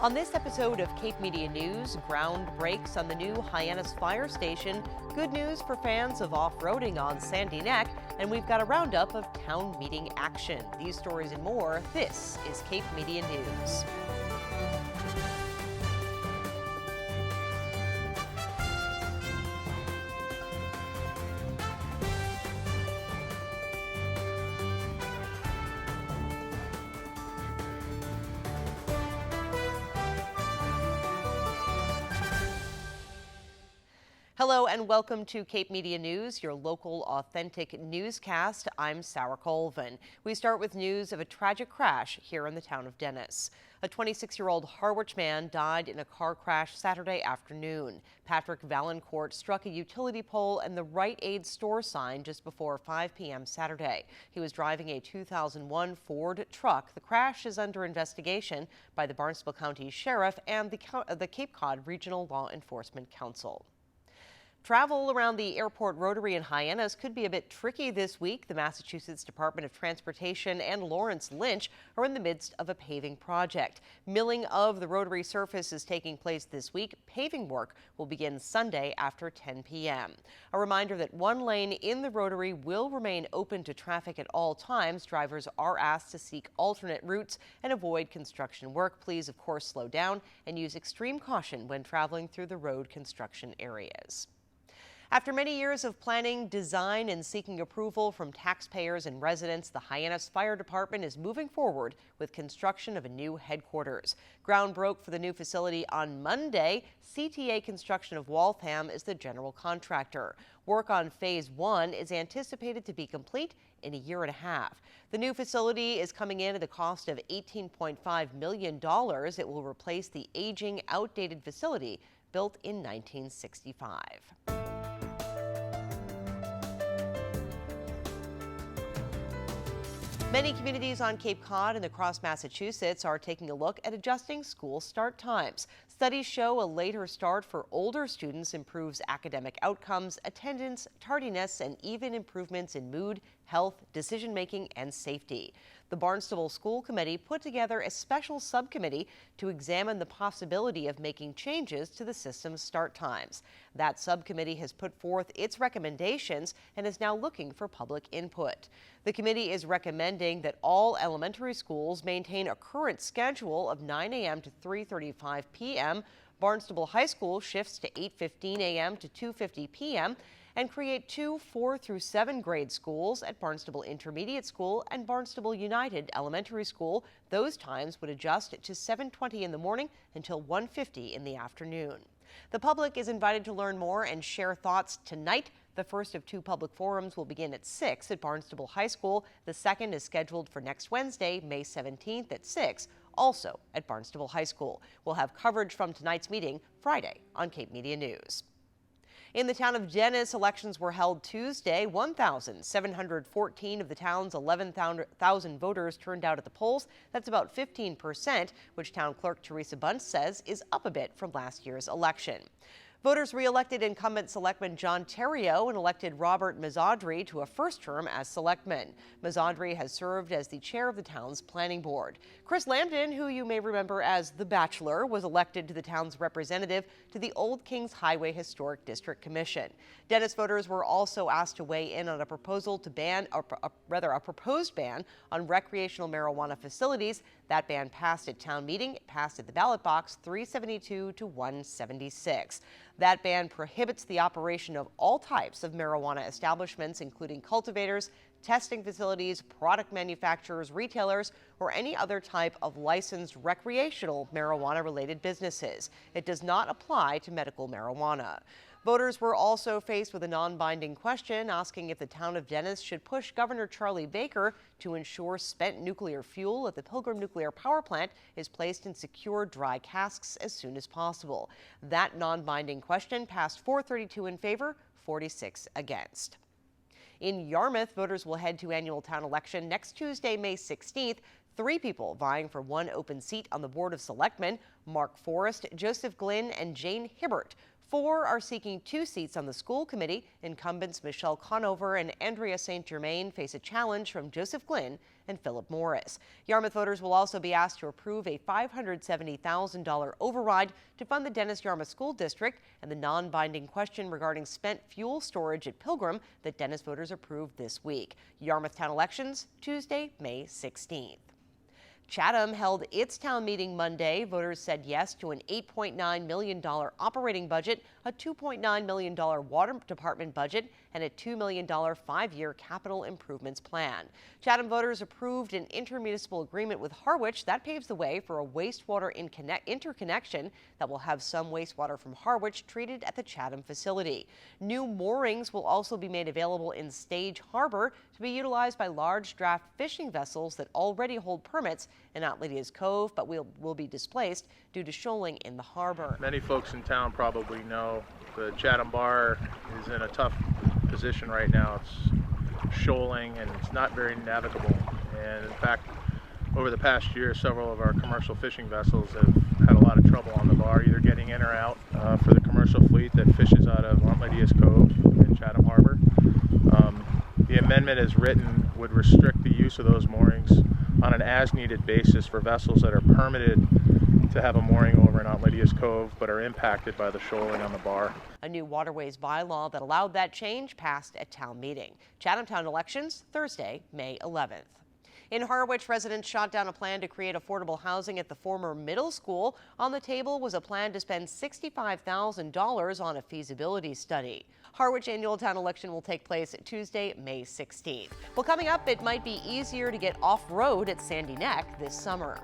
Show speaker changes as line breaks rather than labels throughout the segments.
On this episode of Cape Media News, ground breaks on the new Hyannis Fire Station, good news for fans of off-roading on Sandy Neck, and we've got a roundup of town meeting action. These stories and more, this is Cape Media News. Hello and welcome to Cape Media News, your local authentic newscast. I'm Sarah Colvin. We start with news of a tragic crash here in the town of Dennis. A 26-year-old Harwich man died in a car crash Saturday afternoon. Patrick Valancourt struck a utility pole and the Rite Aid store sign just before 5 p.m. Saturday. He was driving a 2001 Ford truck. The crash is under investigation by the Barnstable County Sheriff and the Cape Cod Regional Law Enforcement Council. Travel around the airport rotary in Hyannis could be a bit tricky this week. The Massachusetts Department of Transportation and Lawrence Lynch are in the midst of a paving project. Milling of the rotary surface is taking place this week. Paving work will begin Sunday after 10 p.m. A reminder that one lane in the rotary will remain open to traffic at all times. Drivers are asked to seek alternate routes and avoid construction work. Please, of course, slow down and use extreme caution when traveling through the road construction areas. After many years of planning, design, and seeking approval from taxpayers and residents, the Hyannis Fire Department is moving forward with construction of a new headquarters. Ground broke for the new facility on Monday. CTA Construction of Waltham is the general contractor. Work on Phase 1 is anticipated to be complete in a year and a half. The new facility is coming in at a cost of $18.5 million. It will replace the aging, outdated facility built in 1965. Many communities on Cape Cod and across Massachusetts are taking a look at adjusting school start times. Studies show a later start for older students improves academic outcomes, attendance, tardiness, and even improvements in mood, health, decision-making, and safety. The Barnstable School Committee put together a special subcommittee to examine the possibility of making changes to the system's start times. That subcommittee has put forth its recommendations and is now looking for public input. The committee is recommending that all elementary schools maintain a current schedule of 9 a.m. to 3:35 p.m. Barnstable High School shifts to 8:15 a.m. to 2:50 p.m. and create 2 4 through 7 grade schools at Barnstable Intermediate School and Barnstable United Elementary School. Those times would adjust to 7:20 in the morning until 1:50 in the afternoon. The public is invited to learn more and share thoughts tonight. The first of 2 public forums will begin at 6 at Barnstable High School. The second is scheduled for next Wednesday, May 17th at 6, also at Barnstable High School. We'll have coverage from tonight's meeting Friday on Cape Media News. In the town of Dennis, elections were held Tuesday. 1,714 of the town's 11,000 voters turned out at the polls. That's about 15%, which Town Clerk Teresa Bunce says is up a bit from last year's election. Voters re-elected incumbent Selectman John Terrio and elected Robert Mazzadri to a first term as Selectman. Mazzadri has served as the chair of the town's planning board. Chris Lambden, who you may remember as The Bachelor, was elected to the town's representative to the Old Kings Highway Historic District Commission. Dennis voters were also asked to weigh in on a proposal to ban, a proposed ban on recreational marijuana facilities. That ban passed at town meeting. It passed at the ballot box 372 to 176. That ban prohibits the operation of all types of marijuana establishments, including cultivators, testing facilities, product manufacturers, retailers, or any other type of licensed recreational marijuana-related businesses. It does not apply to medical marijuana. Voters were also faced with a non-binding question asking if the town of Dennis should push Governor Charlie Baker to ensure spent nuclear fuel at the Pilgrim Nuclear Power Plant is placed in secure dry casks as soon as possible. That non-binding question passed 432 in favor, 46 against. In Yarmouth, voters will head to annual town election next Tuesday, May 16th. 3 people vying for 1 open seat on the Board of Selectmen: Mark Forrest, Joseph Glynn, and Jane Hibbert. 4 are seeking 2 seats on the school committee. Incumbents Michelle Conover and Andrea St. Germain face a challenge from Joseph Glynn and Philip Morris. Yarmouth voters will also be asked to approve a $570,000 override to fund the Dennis-Yarmouth School District and the non-binding question regarding spent fuel storage at Pilgrim that Dennis voters approved this week. Yarmouth town elections Tuesday, May 16th. Chatham held its town meeting Monday. Voters said yes to an $8.9 million operating budget, a $2.9 million water department budget, and a $2 million 5-year capital improvements plan. Chatham voters approved an intermunicipal agreement with Harwich that paves the way for a wastewater interconnection that will have some wastewater from Harwich treated at the Chatham facility. New moorings will also be made available in Stage Harbor to be utilized by large draft fishing vessels that already hold permits in Aunt Lydia's Cove, but will be displaced due to shoaling in the harbor.
Many folks in town probably know the Chatham Bar is in a tough position right now. It's shoaling and it's not very navigable. And in fact, over the past year, several of our commercial fishing vessels have had a lot of trouble on the bar, either getting in or out for the commercial fleet that fishes out of Aunt Lydia's Cove in Chatham Harbor. The amendment as written would restrict the use of those moorings on an as-needed basis for vessels that are permitted to have a mooring over in Aunt Lydia's Cove but are impacted by the shoaling on the bar.
A new waterways bylaw that allowed that change passed at town meeting. Chatham town elections Thursday, May 11th. In Harwich, residents shot down a plan to create affordable housing at the former middle school. On the table was a plan to spend $65,000 on a feasibility study. Harwich annual town election will take place Tuesday, May 16th. Well, coming up, it might be easier to get off-road at Sandy Neck this summer.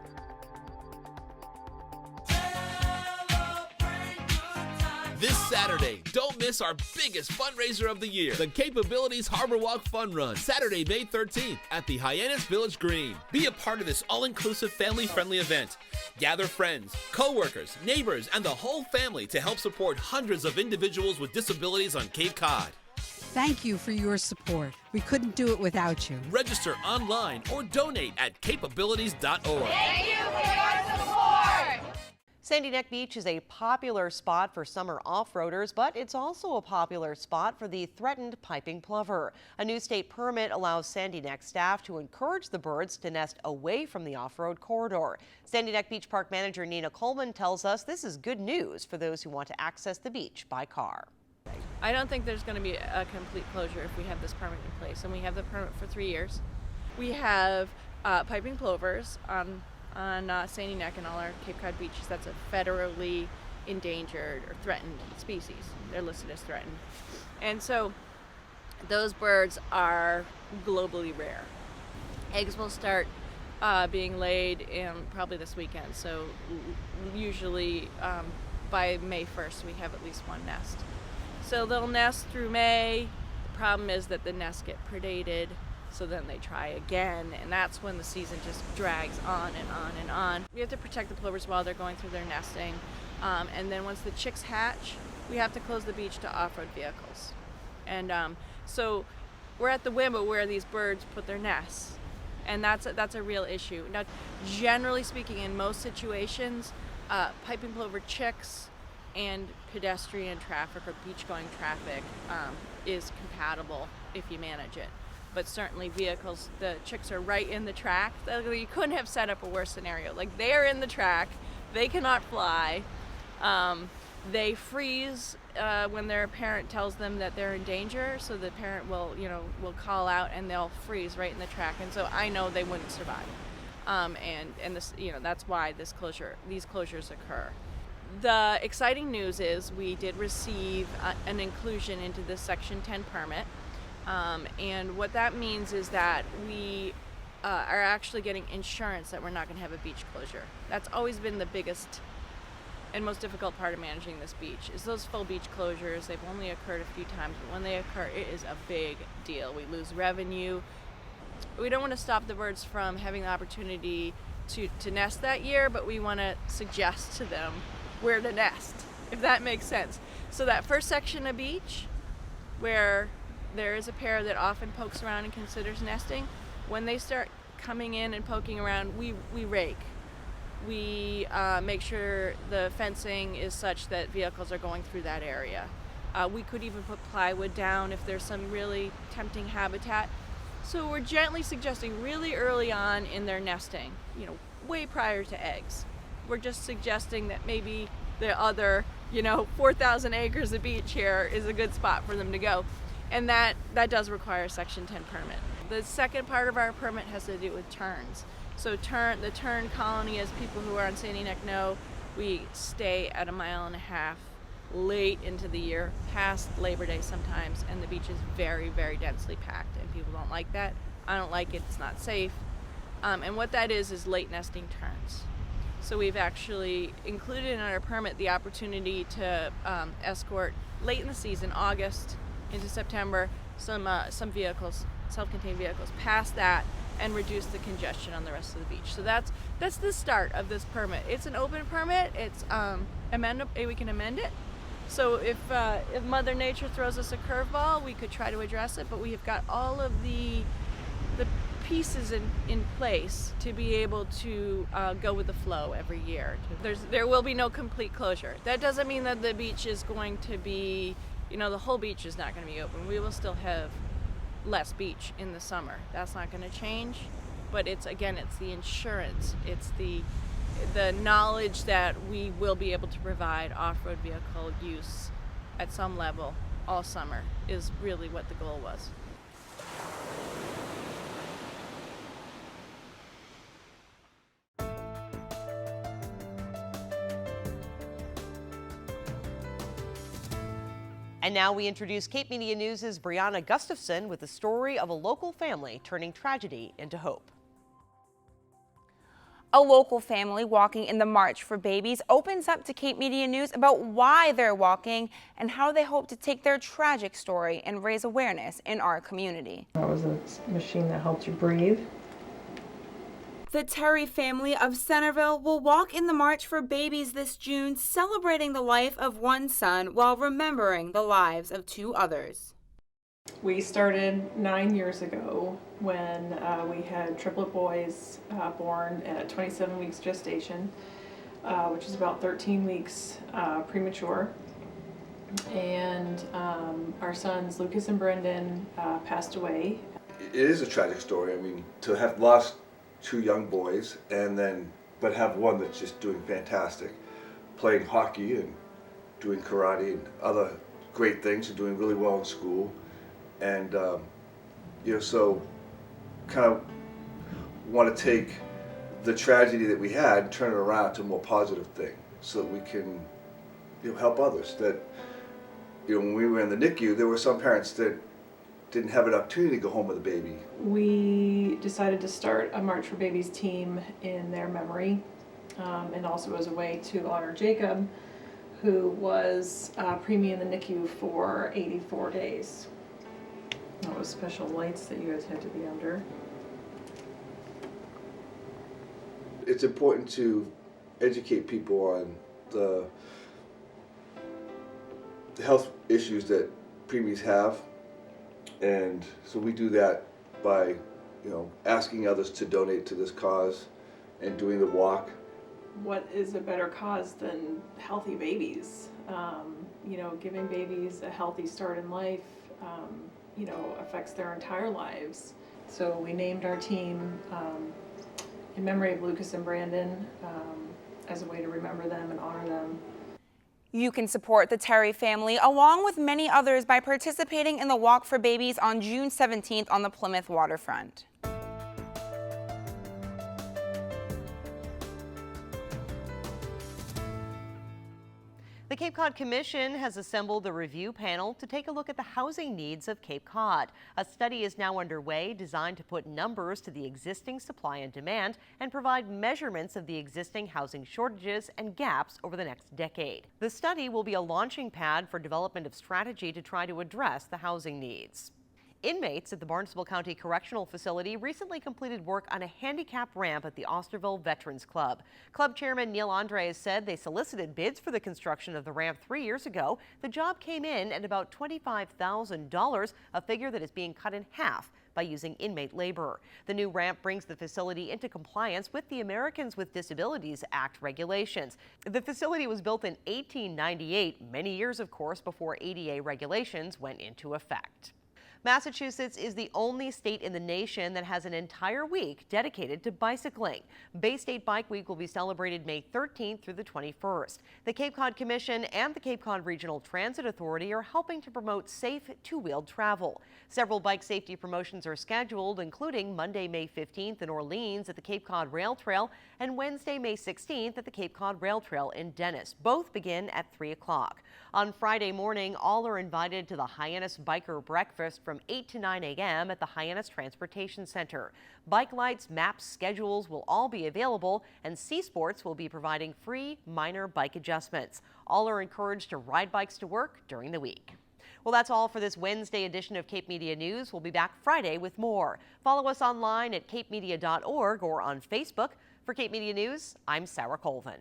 This Saturday, don't miss our biggest fundraiser of the year, the Capabilities Harbor Walk Fun Run, Saturday, May 13th at the Hyannis Village Green. Be a part of this all-inclusive, family-friendly event. Gather friends, co-workers, neighbors, and the whole family to help support hundreds of individuals with disabilities on Cape Cod.
Thank you for your support. We couldn't do it without you.
Register online or donate at capabilities.org.
Thank you for your support!
Sandy Neck Beach is a popular spot for summer off-roaders, but it's also a popular spot for the threatened piping plover. A new state permit allows Sandy Neck staff to encourage the birds to nest away from the off-road corridor. Sandy Neck Beach Park Manager Nina Coleman tells us this is good news for those who want to access the beach by car.
I don't think there's going to be a complete closure if we have this permit in place, and we have the permit for 3 years. We have piping plovers on Sandy Neck and all our Cape Cod beaches. That's a federally endangered or threatened species. They're listed as threatened. And so those birds are globally rare. Eggs will start being laid in probably this weekend. So usually by May 1st, we have at least one nest. So they'll nest through May. The problem is that the nests get predated. So then they try again, and that's when the season just drags on and on and on. We have to protect the plovers while they're going through their nesting. And then once the chicks hatch, we have to close the beach to off-road vehicles. And so we're at the whim of where these birds put their nests. And that's a real issue. Now, generally speaking, in most situations, piping plover chicks and pedestrian traffic or beach-going traffic is compatible if you manage it. But certainly vehicles, the chicks are right in the track. You couldn't have set up a worse scenario. Like, they are in the track, they cannot fly, they freeze when their parent tells them that they're in danger, so the parent will call out and they'll freeze right in the track. And so I know they wouldn't survive. And this, that's why these closures occur. The exciting news is we did receive an inclusion into the Section 10 permit. And what that means is that we are actually getting insurance that we're not going to have a beach closure. That's always been the biggest and most difficult part of managing this beach, is those full beach closures. They've only occurred a few times, but when they occur, it is a big deal. We lose revenue. We don't want to stop the birds from having the opportunity to nest that year, but we want to suggest to them where to nest, if that makes sense. So that first section of beach, where there is a pair that often pokes around and considers nesting, when they start coming in and poking around, we rake. we make sure the fencing is such that vehicles are going through that area. We could even put plywood down if there's some really tempting habitat. So we're gently suggesting really early on in their nesting, way prior to eggs. We're just suggesting that maybe the other, 4,000 acres of beach here is a good spot for them to go. And that does require a Section 10 permit. The second part of our permit has to do with terns. So the tern colony, as people who are on Sandy Neck know, we stay at 1.5 miles late into the year, past Labor Day sometimes, and the beach is very, very densely packed, and people don't like that. I don't like it, it's not safe. And what that is late nesting terns. So we've actually included in our permit the opportunity to escort late in the season, August into September, some vehicles, self-contained vehicles, past that, and reduce the congestion on the rest of the beach. So that's the start of this permit. It's an open permit. It's amendable. We can amend it. So if Mother Nature throws us a curveball, we could try to address it. But we have got all of the pieces in place to be able to go with the flow every year. There will be no complete closure. That doesn't mean that the beach is going to be, the whole beach is not going to be open. We will still have less beach in the summer. That's not going to change. But it's the insurance. It's the knowledge that we will be able to provide off-road vehicle use at some level all summer is really what the goal was.
And now we introduce Cape Media News' Brianna Gustafson with the story of a local family turning tragedy into hope.
A local family walking in the March for Babies opens up to Cape Media News about why they're walking and how they hope to take their tragic story and raise awareness in our community.
That was a machine that helped you breathe.
The Terry family of Centerville will walk in the March for Babies this June, celebrating the life of one son while remembering the lives of 2 others.
We started 9 years ago when we had triplet boys born at 27 weeks gestation, which is about 13 weeks premature. And our sons, Lucas and Brendan, passed away.
It is a tragic story. I mean, to have lost 2 young boys but have one that's just doing fantastic, playing hockey and doing karate and other great things and doing really well in school. And so kind of want to take the tragedy that we had and turn it around to a more positive thing so that we can help others. That when we were in the NICU, there were some parents that didn't have an opportunity to go home with a baby.
We decided to start a March for Babies team in their memory, and also as a way to honor Jacob, who was preemie in the NICU for 84 days. That was special lights that you guys had to be under.
It's important to educate people on the health issues that preemies have. And so we do that by, asking others to donate to this cause and doing the walk.
What is a better cause than healthy babies? Giving babies a healthy start in life, affects their entire lives. So we named our team in memory of Lucas and Brandon as a way to remember them and honor them.
You can support the Terry family along with many others by participating in the Walk for Babies on June 17th on the Plymouth waterfront.
The Cape Cod Commission has assembled a review panel to take a look at the housing needs of Cape Cod. A study is now underway designed to put numbers to the existing supply and demand and provide measurements of the existing housing shortages and gaps over the next decade. The study will be a launching pad for development of strategy to try to address the housing needs. Inmates at the Barnstable County Correctional Facility recently completed work on a handicap ramp at the Osterville Veterans Club. Club chairman Neil Andres said they solicited bids for the construction of the ramp 3 years ago. The job came in at about $25,000, a figure that is being cut in half by using inmate labor. The new ramp brings the facility into compliance with the Americans with Disabilities Act regulations. The facility was built in 1898, many years, of course, before ADA regulations went into effect. Massachusetts is the only state in the nation that has an entire week dedicated to bicycling. Bay State Bike Week will be celebrated May 13th through the 21st. The Cape Cod Commission and the Cape Cod Regional Transit Authority are helping to promote safe two-wheeled travel. Several bike safety promotions are scheduled, including Monday, May 15th in Orleans at the Cape Cod Rail Trail and Wednesday, May 16th at the Cape Cod Rail Trail in Dennis. Both begin at 3 o'clock. On Friday morning, all are invited to the Hyannis Biker Breakfast from 8 to 9 a.m. at the Hyannis Transportation Center. Bike lights, maps, schedules will all be available, and Sea Sports will be providing free minor bike adjustments. All are encouraged to ride bikes to work during the week. Well, that's all for this Wednesday edition of Cape Media News. We'll be back Friday with more. Follow us online at capemedia.org or on Facebook. For Cape Media News, I'm Sarah Colvin.